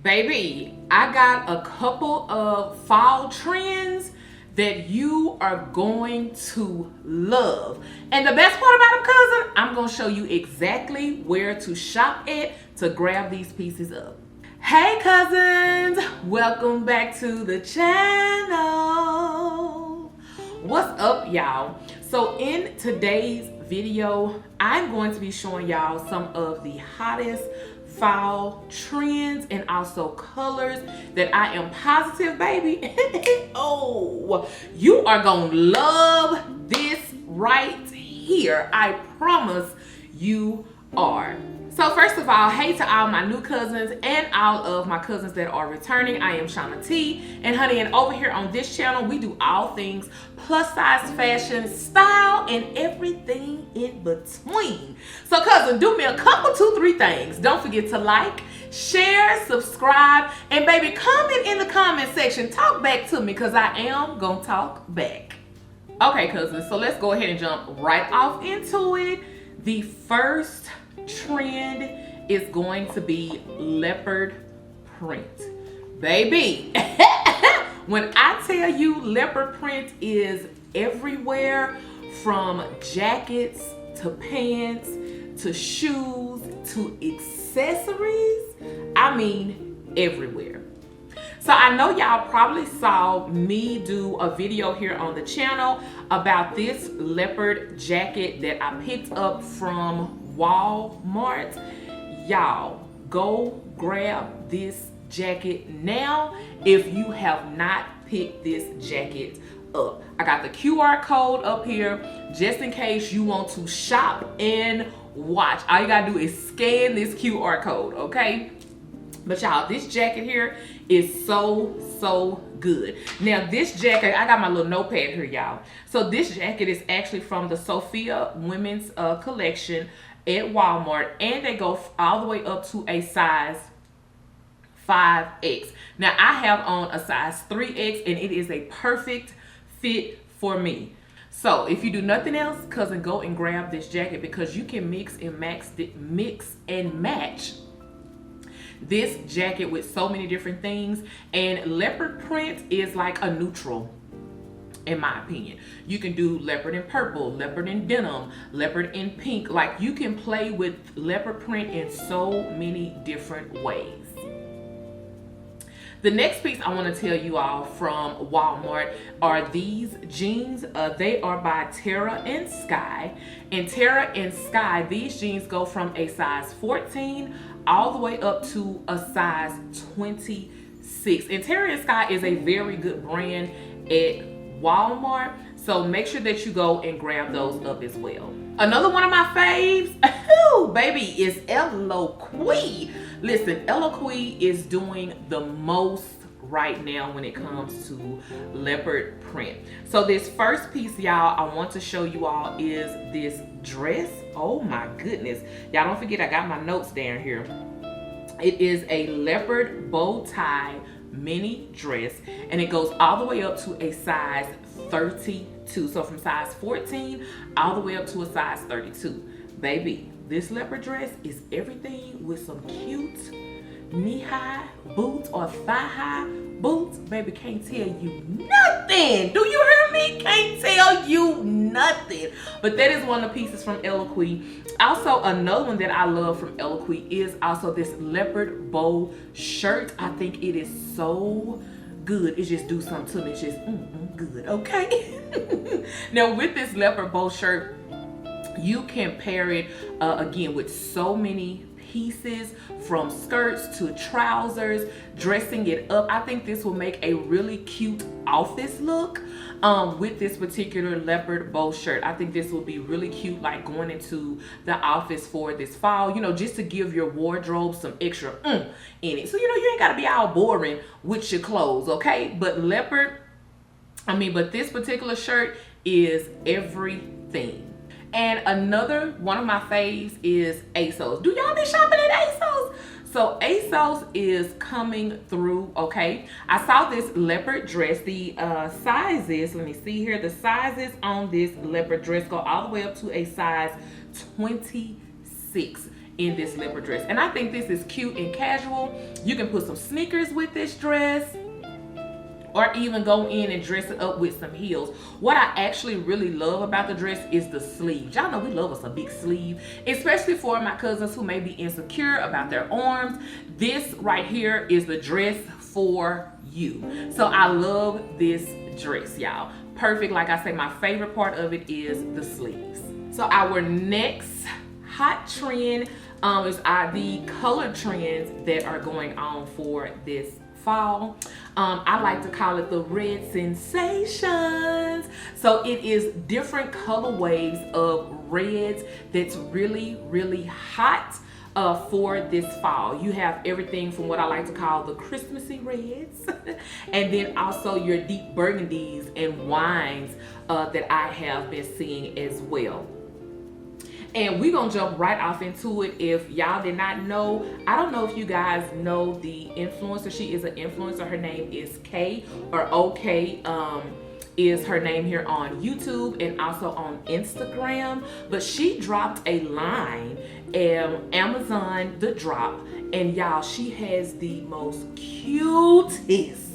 Baby, I got a couple of fall trends that you are going to love. And the best part about them, cousin, I'm going to show you exactly where to shop at to grab these pieces up. Hey cousins, welcome back to the channel. What's up, y'all? So in today's video, I'm going to be showing y'all some of the hottest fall trends and also colors that I am positive, baby. Oh, you are gonna love this right here. I promise you are. So first of all, hey to all my new cousins and all of my cousins that are returning. I am Shauna T, and honey, and over here on this channel, we do all things plus size fashion, style, and everything in between. So cousin, do me a couple, 2-3 things. Don't forget to like, share, subscribe, and baby, comment in the comment section. Talk back to me, because I am gonna talk back. Okay, cousins, so let's go ahead and jump right off into it. The first trend is going to be leopard print. Baby, when I tell you leopard print is everywhere, from jackets to pants to shoes to accessories, I mean everywhere. So I know y'all probably saw me do a video here on the channel about this leopard jacket that I picked up from Walmart. Y'all, go grab this jacket now if you have not picked this jacket up. I got the QR code up here just in case you want to shop and watch. All you gotta do is scan this QR code, okay? But y'all, this jacket here is so good. Now this jacket, I got my little notepad here, y'all. So this jacket is actually from the Sophia women's collection at Walmart, and they go all the way up to a size 5X. Now I have on a size 3X, and it is a perfect fit for me. So if you do nothing else, cousin, go and grab this jacket, because you can mix and match this jacket with so many different things. And leopard print is like a neutral, in my opinion. You can do leopard in purple, leopard in denim, leopard in pink. Like, you can play with leopard print in so many different ways. The next piece I want to tell you all from Walmart are these jeans. They are by Tara and Sky. And Tara and Sky, these jeans go from a size 14 all the way up to a size 26. And Tara and Sky is a very good brand at Walmart, so make sure that you go and grab those up as well. Another one of my faves, baby, is Eloquii. Listen, Eloquii is doing the most right now when it comes to leopard print. So this first piece, y'all, I want to show you all is this dress. Oh my goodness, y'all, don't forget I got my notes down here. It is a leopard bow tie mini dress, and it goes all the way up to a size 32. So from size 14 all the way up to a size 32. Baby, this leopard dress is everything with some cute knee-high boots or thigh-high boots. Baby, can't tell you nothing. Do you hear me? Can't tell you nothing. But that is one of the pieces from Eloquii. Also, another one that I love from Eloquii is also this leopard bow shirt. I think it is so good. It just do something to me. It's just good, okay? Now with this leopard bow shirt, you can pair it again with so many pieces, from skirts to trousers, dressing it up. I think this will make a really cute office look with this particular leopard bow shirt. I think this will be really cute, like going into the office for this fall, you know, just to give your wardrobe some extra in it. So, you know, you ain't gotta be all boring with your clothes, okay? But but this particular shirt is everything. And another one of my faves is ASOS. Do y'all be shopping at ASOS? So ASOS is coming through, okay? I saw this leopard dress. The sizes, let me see here. The sizes on this leopard dress go all the way up to a size 26. in this leopard dress. And I think this is cute and casual. You can put some sneakers with this dress, or even go in and dress it up with some heels. What I actually really love about the dress is the sleeves. Y'all know we love us a big sleeve, especially for my cousins who may be insecure about their arms. This right here is the dress for you. So I love this dress, y'all. Perfect. Like I say, my favorite part of it is the sleeves. So our next hot trend is the color trends that are going on for this fall. I like to call it the red sensations. So it is different colorways of reds that's really hot for this fall. You have everything from what I like to call the Christmassy reds and then also your deep burgundies and wines that I have been seeing as well. And we're gonna jump right off into it. If y'all did not know, I don't know if you guys know the influencer. She is an influencer. Her name is K, or OK is her name here on YouTube and also on Instagram. But she dropped a line, Amazon the drop, and y'all, she has the most cutest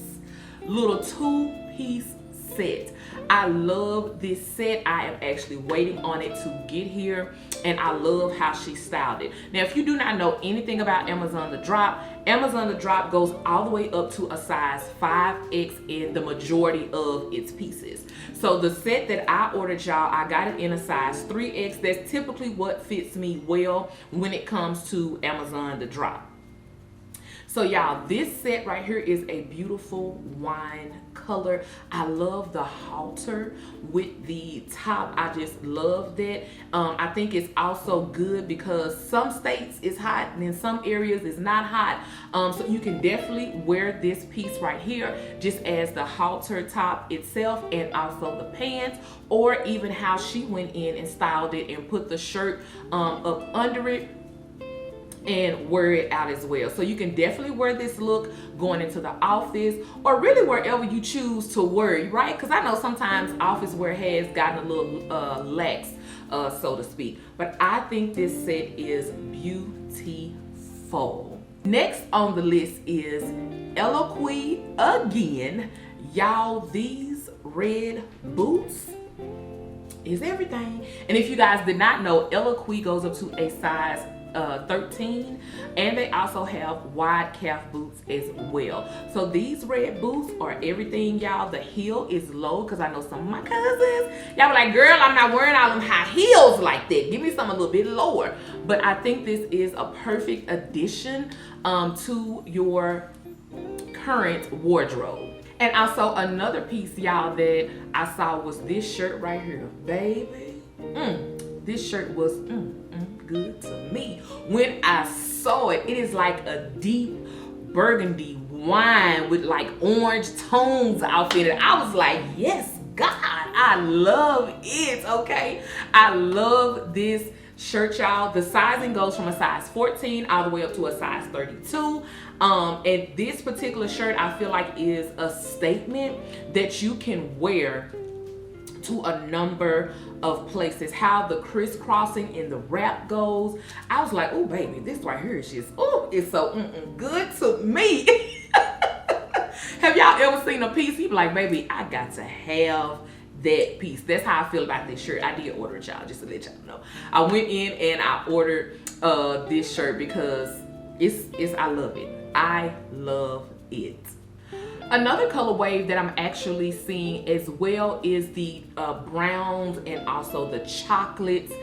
little 2-piece set. I love this set. I am actually waiting on it to get here, and I love how she styled it. Now, if you do not know anything about Amazon the drop goes all the way up to a size 5X in the majority of its pieces. So the set that I ordered, y'all, I got it in a size 3X. That's typically what fits me well when it comes to Amazon the drop. So y'all, this set right here is a beautiful wine color. I love the halter with the top. I just love that. I think it's also good because some states is hot and in some areas it's not hot. So you can definitely wear this piece right here just as the halter top itself and also the pants, or even how she went in and styled it and put the shirt up under it and wear it out as well. So you can definitely wear this look going into the office, or really wherever you choose to wear it, right? Because I know sometimes office wear has gotten a little lax, so to speak. But I think this set is beautiful. Next on the list is Eloquy again. Y'all, these red boots is everything. And if you guys did not know, Eloquy goes up to a size 13, and they also have wide calf boots as well. So these red boots are everything, y'all. The heel is low because I know some of my cousins, y'all were like, girl, I'm not wearing all them high heels like that. Give me some a little bit lower. But I think this is a perfect addition to your current wardrobe. And also another piece, y'all, that I saw was this shirt right here, baby. This shirt was good to me when I saw it. It is like a deep burgundy wine with like orange tones out in it. I was like, yes, God, I love it. Okay, I love this shirt, y'all. The sizing goes from a size 14 all the way up to a size 32. And this particular shirt, I feel like, is a statement that you can wear to a number of places. How the crisscrossing in the wrap goes, I was like, oh baby, this right here is just, oh, it's so good to me. Have y'all ever seen a piece you be like, baby, I got to have that piece? That's how I feel about this shirt. I did order it, y'all, just to let y'all know. I went in and I ordered this shirt because it's I love it. I love it. Another color wave that I'm actually seeing as well is the browns and also the chocolates,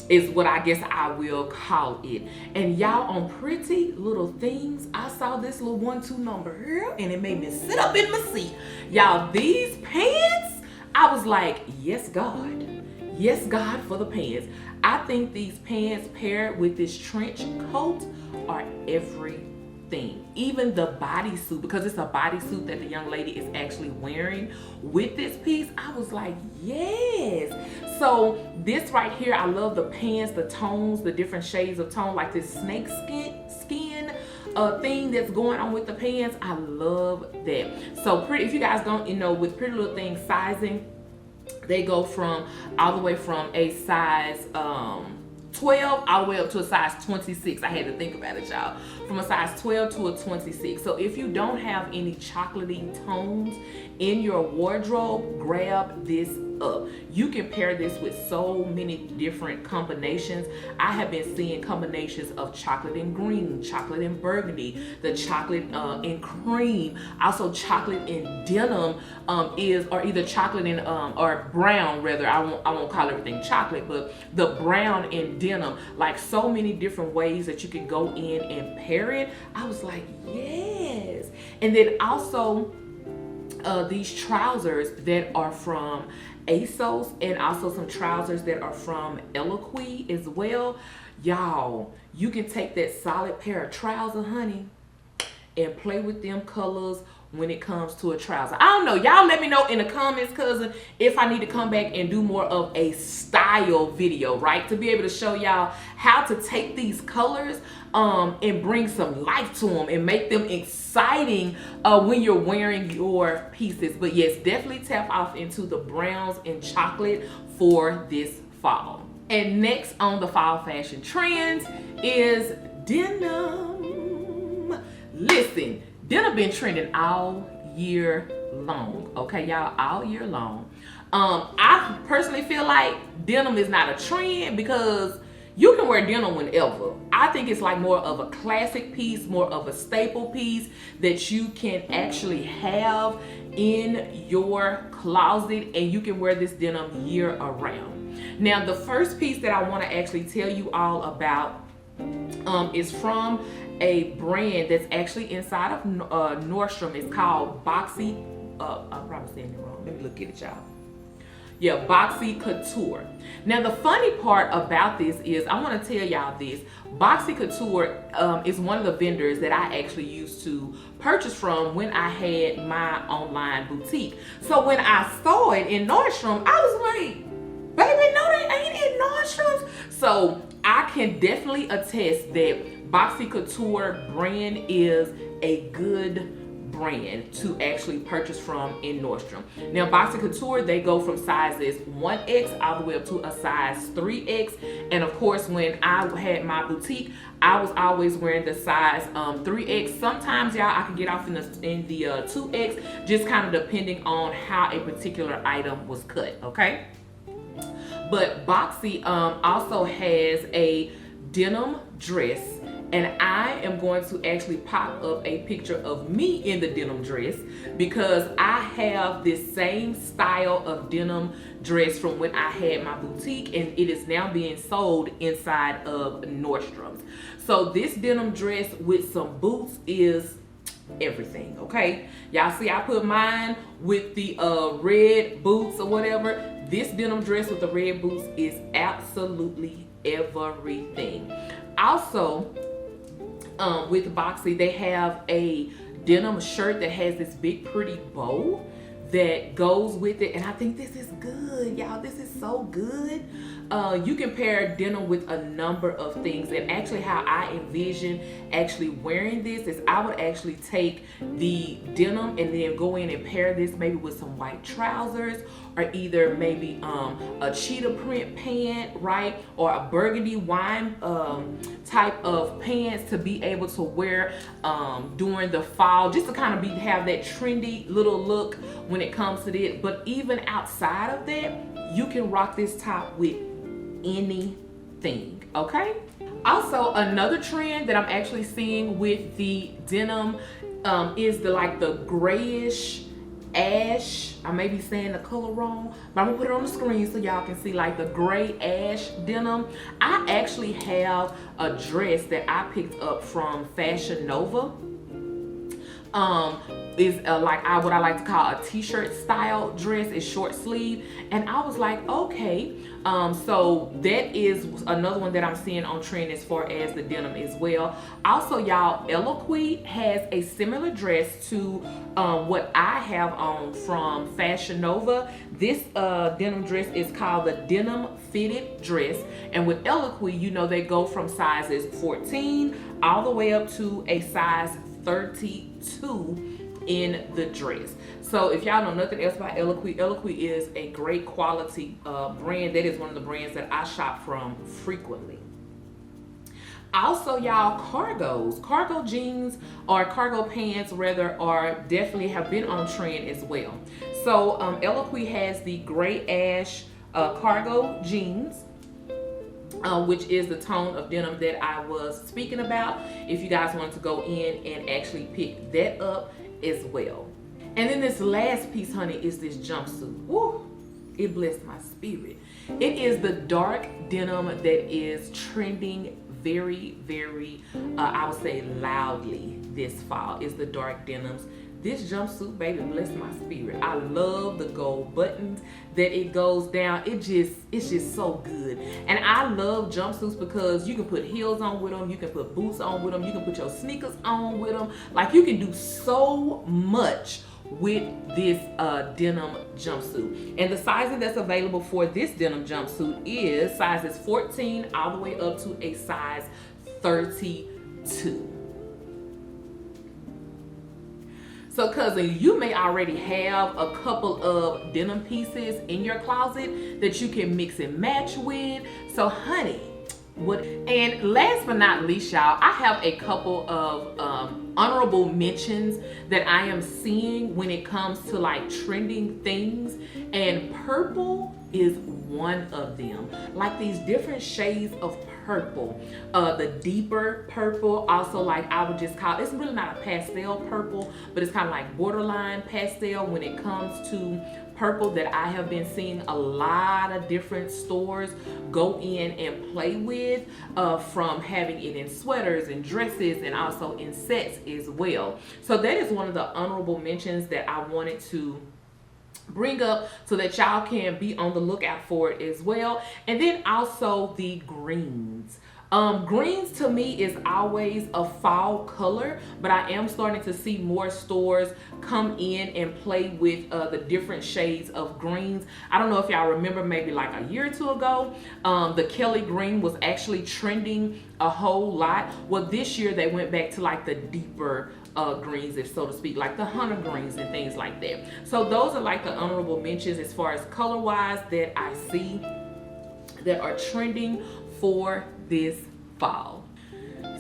is what I guess I will call it. And y'all, on Pretty Little Things, I saw this little 1-2 number here and it made me sit up in my seat. Y'all, these pants, I was like, yes, God. Yes, God, for the pants. I think these pants paired with this trench coat are everything. Even the bodysuit, because it's a bodysuit that the young lady is actually wearing with this piece, I was like, yes. So this right here, I love the pants, the tones, the different shades of tone, like this snake skin thing that's going on with the pants. I love that. So pretty, if you guys don't, with Pretty Little Things sizing, they go from all the way from a size 12 all the way up to a size 26. I had to think about it, y'all. From a size 12 to a 26. So if you don't have any chocolatey tones in your wardrobe, grab this up. You can pair this with so many different combinations. I have been seeing combinations of chocolate and green, chocolate and burgundy, the chocolate and cream, also chocolate and denim or either chocolate and or brown rather. I won't call everything chocolate, but the brown and denim, like so many different ways that you can go in and pair it. I was like, yes. And then also these trousers that are from ASOS, and also some trousers that are from Eloquii as well. Y'all, you can take that solid pair of trousers, honey, and play with them colors when it comes to a trouser. I don't know, y'all let me know in the comments, cousin, if I need to come back and do more of a style video, right, to be able to show y'all how to take these colors and bring some life to them and make them exciting when you're wearing your pieces. But yes, definitely tap off into the browns and chocolate for this fall. And next on the fall fashion trends is denim. Listen, denim been trending all year long, okay, y'all, all year long. I personally feel like denim is not a trend because you can wear denim whenever. I think it's like more of a classic piece, more of a staple piece that you can actually have in your closet, and you can wear this denim year around. Now, the first piece that I want to actually tell you all about is from a brand that's actually inside of Nordstrom. It's called Boxy. I'm probably saying it wrong. Let me look at it, y'all. Yeah, Boxy Couture. Now, the funny part about this is, I want to tell y'all this. Boxy Couture is one of the vendors that I actually used to purchase from when I had my online boutique. So when I saw it in Nordstrom, I was like, baby, no, they ain't in Nordstrom's. So I can definitely attest that Boxy Couture brand is a good brand to actually purchase from in Nordstrom. Now, Boxy Couture, they go from sizes 1X all the way up to a size 3X. And of course, when I had my boutique, I was always wearing the size 3X. Sometimes, y'all, I could get off in the 2X, just kind of depending on how a particular item was cut, okay? But Boxy also has a denim dress, and I am going to actually pop up a picture of me in the denim dress because I have this same style of denim dress from when I had my boutique, and it is now being sold inside of Nordstrom's. So this denim dress with some boots is everything, okay? Y'all see I put mine with the red boots or whatever. This denim dress with the red boots is absolutely everything. Also, with Boxy, they have a denim shirt that has this big pretty bow that goes with it, and I think this is good, y'all. This is so good. You can pair denim with a number of things, and actually how I envision actually wearing this is I would actually take the denim and then go in and pair this maybe with some white trousers, or either maybe a cheetah print pant, right, or a burgundy wine type of pants to be able to wear during the fall, just to kind of have that trendy little look when it comes to this. But even outside of that, you can rock this top with anything, okay? Also, another trend that I'm actually seeing with the denim is the grayish ash. I may be saying the color wrong, but I'm gonna put it on the screen so y'all can see like the gray ash denim. I actually have a dress that I picked up from Fashion Nova. Is what I like to call a t-shirt style dress. It's short sleeve, and I was like, okay, so that is another one that I'm seeing on trend as far as the denim as well. Also, y'all, Eloquii has a similar dress to what I have on from Fashion Nova. This denim dress is called the denim fitted dress, and with Eloquii, you know, they go from sizes 14 all the way up to a size 32 in the dress. So if y'all know nothing else about Eloquii, Eloquii is a great quality brand. That is one of the brands that I shop from frequently. Also, y'all, cargo jeans or cargo pants rather are definitely have been on trend as well. So Eloquii has the gray ash cargo jeans, which is the tone of denim that I was speaking about. If you guys want to go in and actually pick that up as well. And then this last piece, honey, is this jumpsuit. Woo! It blessed my spirit. It is the dark denim that is trending very, very, I would say loudly this fall. Is the dark denims. This jumpsuit, baby, bless my spirit. I love the gold buttons that it goes down. It's just so good. And I love jumpsuits because you can put heels on with them, you can put boots on with them, you can put your sneakers on with them. Like, you can do so much with this denim jumpsuit. And the sizing that's available for this denim jumpsuit is sizes 14 all the way up to a size 32. So cousin, you may already have a couple of denim pieces in your closet that you can mix and match with. So honey, and last but not least, y'all, I have a couple of honorable mentions that I am seeing when it comes to like trending things, and purple is one of them. Like these different shades of purple, the deeper purple, also like I would just call it's really not a pastel purple, but it's kind of like borderline pastel when it comes to purple, that I have been seeing a lot of different stores go in and play with, from having it in sweaters and dresses and also in sets as well. So that is one of the honorable mentions that I wanted to bring up so that y'all can be on the lookout for it as well. And then also the greens. Greens to me is always a fall color, but I am starting to see more stores come in and play with the different shades of greens. I don't know if y'all remember, maybe like a year or two ago, the Kelly green was actually trending a whole lot. Well, this year they went back to like the deeper greens, if so to speak, like the hunter greens and things like that. So those are like the honorable mentions as far as color wise that I see that are trending for this fall.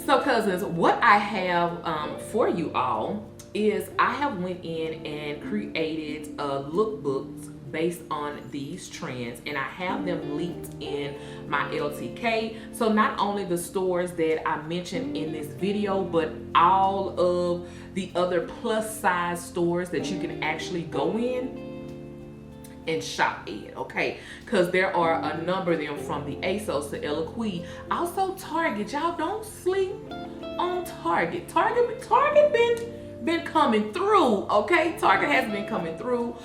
So cousins, what I have for you all is I have went in and created lookbooks based on these trends, and I have them linked in my LTK. So not only the stores that I mentioned in this video, but all of the other plus size stores that you can actually go in and shop in, okay? Because there are a number of them, from the ASOS to Eloquii. Also Target, y'all don't sleep on Target. Target been coming through, okay? Target has been coming through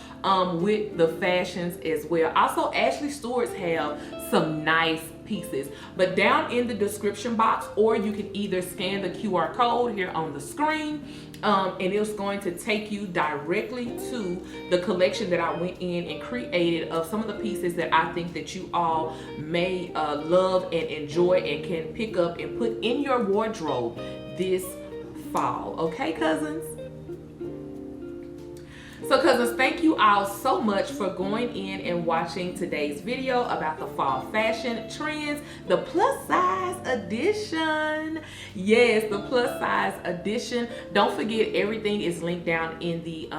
with the fashions as well. Also, Ashley Stores have some nice pieces, but down in the description box, or you can either scan the QR code here on the screen, and it's going to take you directly to the collection that I went in and created of some of the pieces that I think that you all may love and enjoy and can pick up and put in your wardrobe this fall. Okay, cousins? So cousins, thank you all so much for going in and watching today's video about the fall fashion trends, the plus size edition. Yes, the plus size edition. Don't forget, everything is linked down in the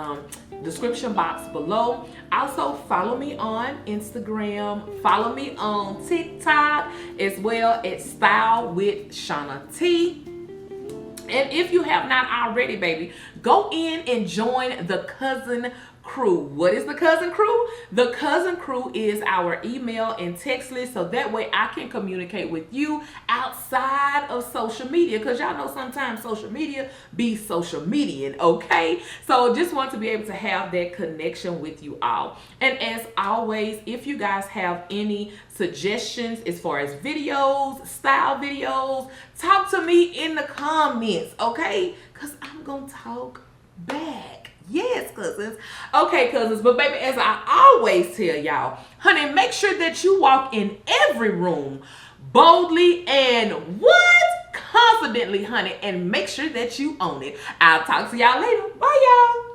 description box below. Also, follow me on Instagram, follow me on TikTok as well at Style with Shauna T. And if you have not already, baby, go in and join the Cousin Crew. What is the Cousin Crew? The Cousin Crew is our email and text list, so that way I can communicate with you outside of social media, because y'all know sometimes social media be social median, okay? So just want to be able to have that connection with you all. And as always, if you guys have any suggestions as far as videos, style videos, talk to me in the comments, okay? Because I'm gonna talk back. Yes, cousins. Okay, cousins, but baby, as I always tell y'all, honey, make sure that you walk in every room boldly and confidently, honey, and make sure that you own it. I'll talk to y'all later. Bye, y'all.